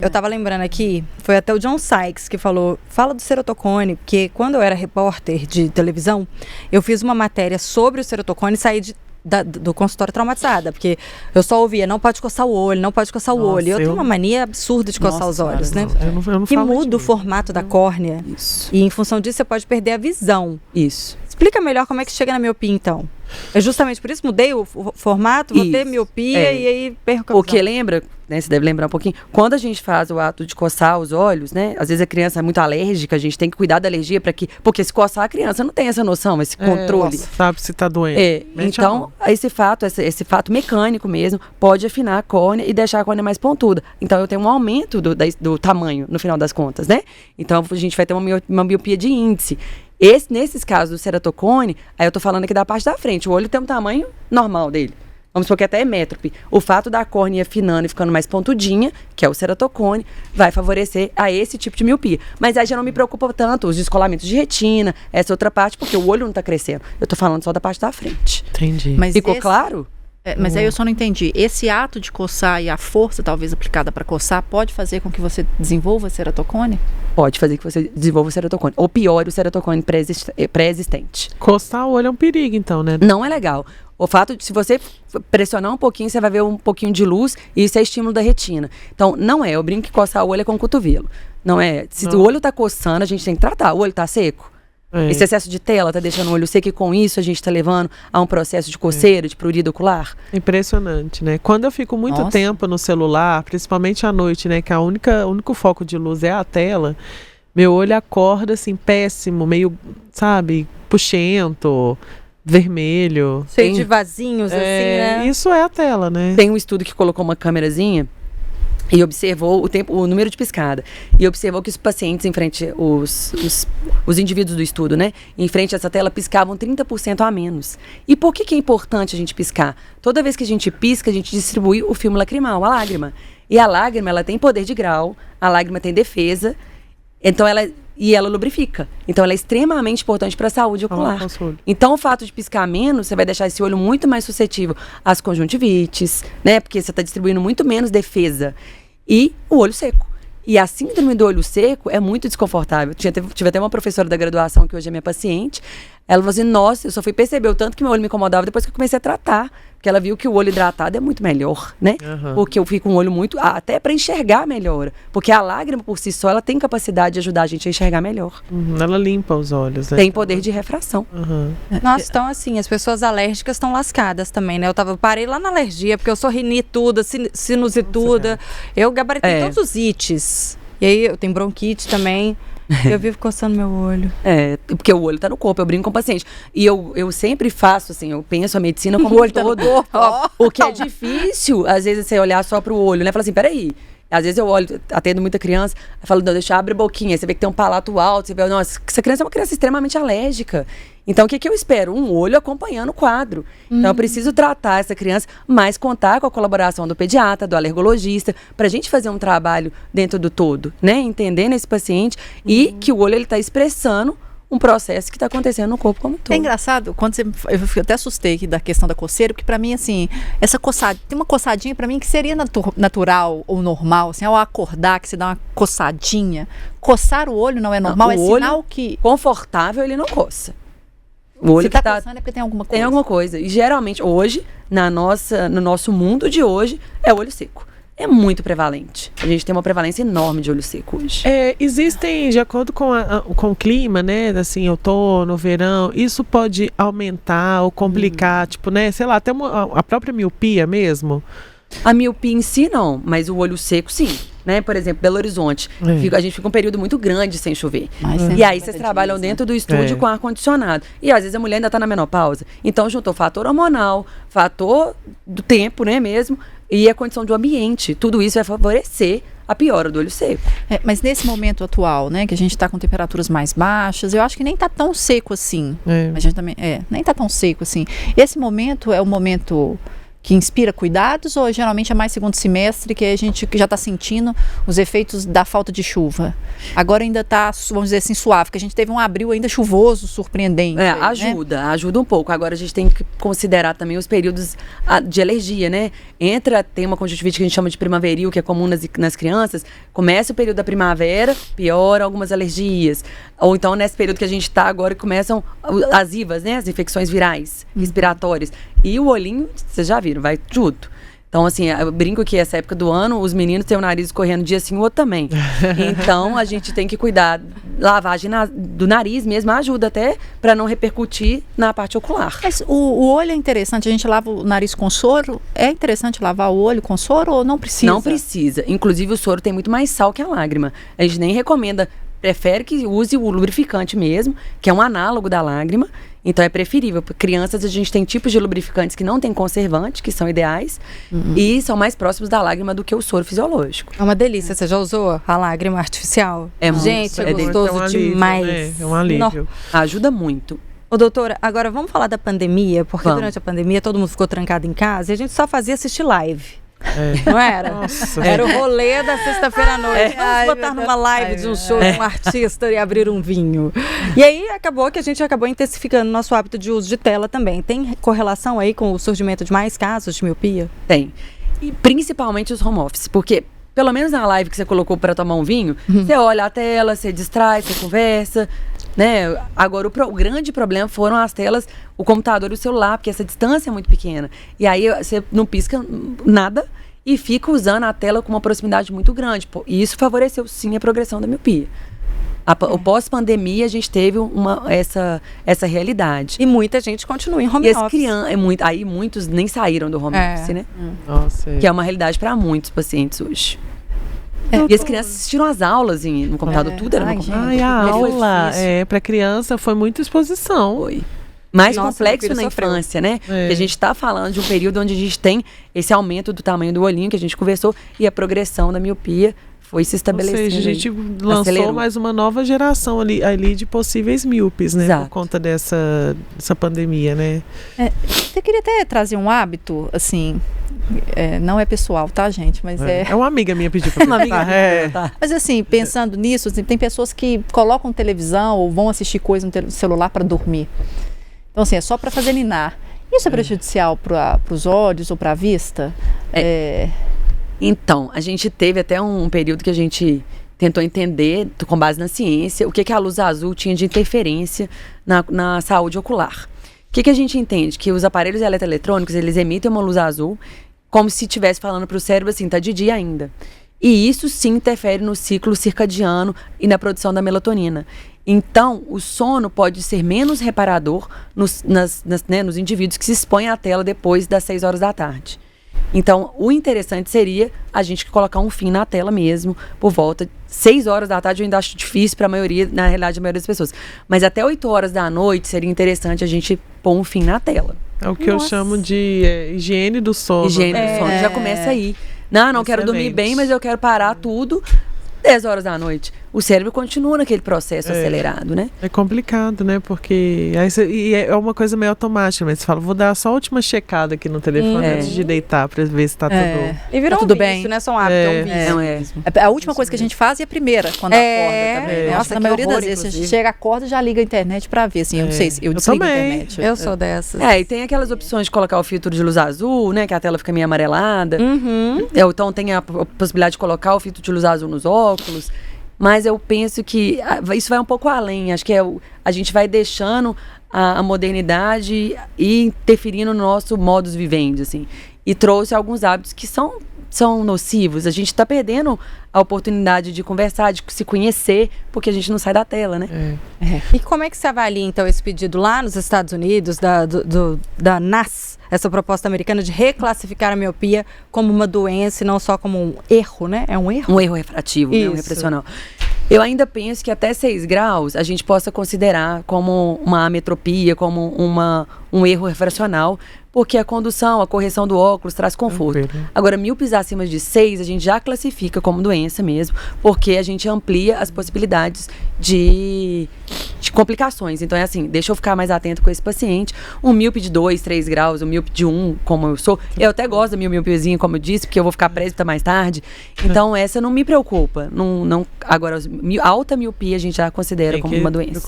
Eu tava lembrando aqui, foi até o John Sykes que falou, fala do cerotocone, porque quando eu era repórter de televisão, eu fiz uma matéria sobre o cerotocone e saí do consultório traumatizada, porque eu só ouvia, não pode coçar o olho, não pode coçar o olho. E eu tenho uma mania absurda de coçar os olhos, né? Eu não que muda o formato da córnea. Isso. E em função disso você pode perder a visão. Isso. Explica melhor como é que chega na miopia, então. É justamente por isso mudei o formato, vou ter miopia e aí perco a visão. Porque lembra, né, você deve lembrar um pouquinho, quando a gente faz o ato de coçar os olhos, né, às vezes a criança é muito alérgica, a gente tem que cuidar da alergia porque se coçar a criança não tem essa noção, esse controle. Sabe se tá doente. Então, esse fato mecânico mesmo, pode afinar a córnea e deixar a córnea mais pontuda. Então, eu tenho um aumento do tamanho, no final das contas, né? Então, a gente vai ter uma miopia de índice. Nesses casos do ceratocone, aí eu tô falando aqui da parte da frente, o olho tem um tamanho normal dele. Vamos supor que até é métrope. O fato da córnea afinando e ficando mais pontudinha, que é o ceratocone, vai favorecer a esse tipo de miopia. Mas aí já não me preocupa tanto os descolamentos de retina, essa outra parte, porque o olho não tá crescendo. Eu tô falando só da parte da frente. Entendi. Mas ficou claro? Mas aí eu só não entendi. Esse ato de coçar e a força talvez aplicada para coçar pode fazer com que você desenvolva ceratocone? Pode fazer que você desenvolva o ceratocone. Ou piore o ceratocone pré-existente. Coçar o olho é um perigo, então, né? Não é legal. O fato de, se você pressionar um pouquinho, você vai ver um pouquinho de luz e isso é estímulo da retina. Então, não é. Eu brinco que coçar o olho é com o cotovelo. Não é. Se o olho tá coçando, a gente tem que tratar. O olho tá seco. Esse excesso de tela tá deixando o olho seco e com isso a gente tá levando a um processo de coceira, de prurido ocular. Impressionante, né? Quando eu fico muito tempo no celular, principalmente à noite, né? Que o único foco de luz é a tela, meu olho acorda assim, péssimo, meio, sabe, puxento, vermelho. Cheio de vasinhos, assim, né? Isso é a tela, né? Tem um estudo que colocou uma câmerazinha e observou o número de piscada. E observou que os pacientes em frente, os indivíduos do estudo, né? Em frente a essa tela piscavam 30% a menos. E por que é importante a gente piscar? Toda vez que a gente pisca, a gente distribui o filme lacrimal, a lágrima. E a lágrima, ela tem poder de grau, a lágrima tem defesa, então ela lubrifica. Então ela é extremamente importante para a saúde ocular. Então o fato de piscar menos, você vai deixar esse olho muito mais suscetível às conjuntivites, né? Porque você está distribuindo muito menos defesa. E o olho seco. E a síndrome do olho seco é muito desconfortável. Tive até uma professora da graduação, que hoje é minha paciente. Ela falou assim, nossa, eu só fui perceber o tanto que meu olho me incomodava depois que eu comecei a tratar. Porque ela viu que o olho hidratado é muito melhor, né? Porque eu fico com o olho muito... até para enxergar melhor. Porque a lágrima, por si só, ela tem capacidade de ajudar a gente a enxergar melhor. Ela limpa os olhos, né? Tem poder de refração. Nossa, então assim, as pessoas alérgicas estão lascadas também, né? Eu parei lá na alergia, porque eu sou rinituda, sinusituda. Eu gabaritei todos os ites. E aí eu tenho bronquite também. Eu vivo coçando meu olho. Porque o olho tá no corpo, eu brinco com o paciente. E eu sempre faço, assim, eu penso a medicina como o olho todo. O que é difícil, às vezes, você olhar só pro olho, né? Fala assim, peraí. Às vezes eu olho, atendo muita criança, eu falo, não, deixa eu abrir a boquinha. Aí você vê que tem um palato alto, você vê, nossa, essa criança é uma criança extremamente alérgica. Então, o que eu espero? Um olho acompanhando o quadro. Então, eu preciso tratar essa criança, mas contar com a colaboração do pediatra, do alergologista, pra gente fazer um trabalho dentro do todo, né? Entendendo esse paciente e que o olho, ele tá expressando um processo que está acontecendo no corpo como um todo. É engraçado, quando eu até assustei aqui da questão da coceira, porque para mim, assim, essa coçadinha, tem uma coçadinha para mim que seria natural ou normal, assim, ao acordar, que você dá uma coçadinha. Coçar o olho não é normal, é sinal que... confortável, ele não coça. O olho se tá coçando é porque tem alguma coisa. Tem alguma coisa. E geralmente, hoje, no nosso mundo de hoje, é o olho seco. É muito prevalente. A gente tem uma prevalência enorme de olho seco hoje. Existem, de acordo com o clima, né? Assim, outono, verão, isso pode aumentar ou complicar, tipo, né? Sei lá, até a própria miopia mesmo. A miopia em si, não. Mas o olho seco, sim. Né? Por exemplo, Belo Horizonte. A gente fica um período muito grande sem chover. E aí vocês trabalham dentro do estúdio com ar-condicionado. E às vezes a mulher ainda está na menopausa. Então juntou fator hormonal, fator do tempo, né, mesmo, e a condição do ambiente. Tudo isso vai favorecer a piora do olho seco. Mas nesse momento atual, né, que a gente está com temperaturas mais baixas, eu acho que nem está tão seco assim. A gente também, nem está tão seco assim. Esse momento é o momento que inspira cuidados, ou geralmente é mais segundo semestre que a gente já está sentindo os efeitos da falta de chuva? Agora ainda está, vamos dizer assim, suave, porque a gente teve um abril ainda chuvoso, surpreendente. Ajuda um pouco. Agora a gente tem que considerar também os períodos de alergia, né? Tem uma conjuntivite que a gente chama de primaveril, que é comum nas crianças. Começa o período da primavera, piora algumas alergias. Ou então, nesse período que a gente está agora, começam as IVAs, né? As infecções virais, respiratórias. E o olhinho, vocês já viram, vai junto. Então, assim, eu brinco que essa época do ano, os meninos têm o nariz correndo um dia assim, o outro também. Então, a gente tem que cuidar. Lavagem do nariz mesmo ajuda até para não repercutir na parte ocular. Mas o olho é interessante, a gente lava o nariz com soro? É interessante lavar o olho com soro ou não precisa? Não precisa. Inclusive, o soro tem muito mais sal que a lágrima. A gente nem recomenda, prefere que use o lubrificante mesmo, que é um análogo da lágrima. Então é preferível. Para crianças, a gente tem tipos de lubrificantes que não tem conservante, que são ideais, e são mais próximos da lágrima do que o soro fisiológico. É uma delícia. Você já usou a lágrima artificial? Gente, é gostoso demais. Né? É um alívio. Ajuda muito. Ô, doutora, agora vamos falar da pandemia, porque durante a pandemia todo mundo ficou trancado em casa e a gente só fazia assistir live. Não era? Nossa. Era o rolê da sexta-feira à noite. Vamos botar numa live de um show de um artista e abrir um vinho. E aí acabou que a gente acabou intensificando nosso hábito de uso de tela também. Tem correlação aí com o surgimento de mais casos de miopia? Tem. E principalmente os home office, porque pelo menos na live que você colocou para tomar um vinho, você olha a tela, você distrai, você conversa, né? Agora, o grande problema foram as telas, o computador e o celular, porque essa distância é muito pequena. E aí você não pisca nada e fica usando a tela com uma proximidade muito grande. E isso favoreceu, sim, a progressão da miopia. O pós-pandemia, a gente teve essa realidade. E muita gente continua em home office. Aí muitos nem saíram do home office, né? Nossa, que é uma realidade para muitos pacientes hoje. E as crianças assistiram às aulas no computador, tudo era no computador. A aula para criança foi muita exposição. Foi. Mais complexo na infância, né? Porque a gente está falando de um período onde a gente tem esse aumento do tamanho do olhinho que a gente conversou e a progressão da miopia foi se estabelecendo. Ou seja, a gente lançou mais uma nova geração ali de possíveis míopes, né? Exato. Por conta dessa pandemia, né? Eu queria até trazer um hábito, assim, não é pessoal, tá, gente? Mas É uma amiga minha pediu pra perguntar. Mas assim, pensando nisso, assim, tem pessoas que colocam televisão ou vão assistir coisa no celular para dormir. Então, assim, é só para fazer ninar. Isso é prejudicial para os olhos ou para a vista? Então, a gente teve até um período que a gente tentou entender, com base na ciência, o que a luz azul tinha de interferência na saúde ocular. O que a gente entende? Que os aparelhos eletroeletrônicos, eles emitem uma luz azul como se estivesse falando para o cérebro assim, tá de dia ainda. E isso sim interfere no ciclo circadiano e na produção da melatonina. Então, o sono pode ser menos reparador nos indivíduos que se expõem à tela depois das 6 horas da tarde. Então, o interessante seria a gente colocar um fim na tela mesmo, por volta de 6 horas da tarde. Eu ainda acho difícil para a maioria, na realidade, a maioria das pessoas. Mas até 8 horas da noite seria interessante a gente pôr um fim na tela. É o que eu chamo de higiene do sono. Higiene do sono, já começa aí. Não quero dormir bem, mas eu quero parar tudo 10 horas da noite. O cérebro continua naquele processo acelerado, né? É complicado, né? Porque é uma coisa meio automática, mas você fala, vou dar só a última checada aqui no telefone antes de deitar pra ver se tá tudo... E virou tudo um vício, bem. não é só um hábito, é um vício. A última coisa que a gente faz é a primeira, quando acorda também. Nossa, na maioria das vezes, a gente chega, acorda e já liga a internet pra ver, assim, eu não sei se eu desligo a internet. Eu sou dessas. E tem aquelas opções de colocar o filtro de luz azul, né? Que a tela fica meio amarelada. Então tem a possibilidade de colocar o filtro de luz azul nos óculos. Mas eu penso que isso vai um pouco além. Acho que a gente vai deixando a modernidade e interferindo no nosso modus vivendi, assim. E trouxe alguns hábitos que são nocivos. A gente está perdendo a oportunidade de conversar, de se conhecer, porque a gente não sai da tela, né? E como é que você avalia, então, esse pedido lá nos Estados Unidos, da NAS, essa proposta americana de reclassificar a miopia como uma doença e não só como um erro, né? É um erro? Um erro refrativo, né? Um refracional. Eu ainda penso que até 6 graus a gente possa considerar como uma ametropia, como um erro refracional, porque a condução, a correção do óculos traz conforto. Agora, míopes acima de 6, a gente já classifica como doença mesmo, porque a gente amplia as possibilidades de complicações. Então, é assim, deixa eu ficar mais atento com esse paciente. Um míope de 2, 3 graus, um míope de 1, como eu sou. Eu até gosto da minha míopezinha, como eu disse, porque eu vou ficar presbítera mais tarde. Então, essa não me preocupa. Agora, alta miopia a gente já considera como uma doença.